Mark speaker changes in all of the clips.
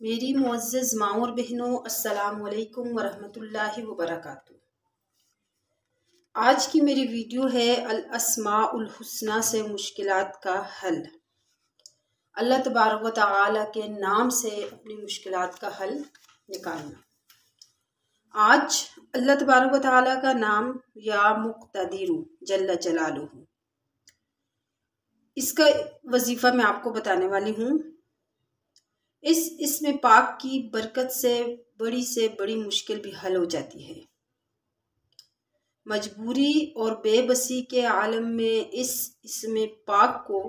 Speaker 1: میری معزز ماں اور بہنوں، السلام علیکم ورحمۃ اللہ وبرکاتہ۔ آج کی میری ویڈیو ہے الاسماء الحسنی سے مشکلات کا حل۔ اللہ تبارک و تعالیٰ کے نام سے اپنی مشکلات کا حل نکالنا۔ آج اللہ تبارک و تعالیٰ کا نام یا مقتدر جل جلالہ، اس کا وظیفہ میں آپ کو بتانے والی ہوں۔ اس اسم پاک کی برکت سے بڑی مشکل بھی حل ہو جاتی ہے۔ مجبوری اور بے بسی کے عالم میں اس اسم پاک کو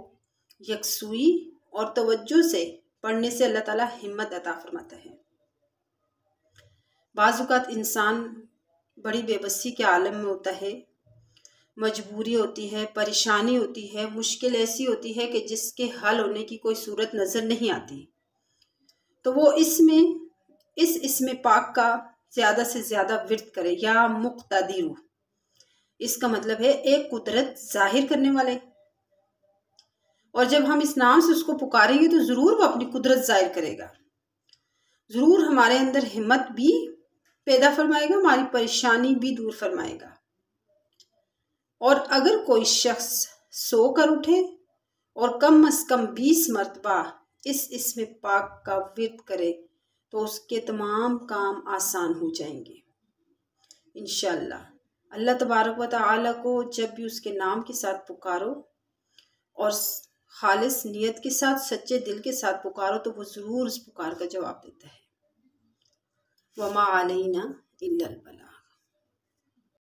Speaker 1: یکسوئی اور توجہ سے پڑھنے سے اللہ تعالیٰ ہمت عطا فرماتا ہے۔ بعض اوقات انسان بڑی بے بسی کے عالم میں ہوتا ہے، مجبوری ہوتی ہے، پریشانی ہوتی ہے، مشکل ایسی ہوتی ہے کہ جس کے حل ہونے کی کوئی صورت نظر نہیں آتی، تو وہ اس اسم پاک کا زیادہ سے زیادہ ورد کرے۔ یا مقتدر، اس کا مطلب ہے ایک قدرت ظاہر کرنے والے، اور جب ہم اس نام سے اس کو پکاریں گے تو ضرور وہ اپنی قدرت ظاہر کرے گا، ضرور ہمارے اندر ہمت بھی پیدا فرمائے گا، ہماری پریشانی بھی دور فرمائے گا۔ اور اگر کوئی شخص سو کر اٹھے اور کم از کم 20 مرتبہ اس اسم پاک کا ورد کرے تو اس کے تمام کام آسان ہو جائیں گے انشاءاللہ۔ اللہ تبارک و تعالیٰ کو جب بھی اس کے نام کے ساتھ پکارو اور خالص نیت کے ساتھ، سچے دل کے ساتھ پکارو، تو وہ ضرور اس پکار کا جواب دیتا ہے۔ وما علینا الا البلاغ۔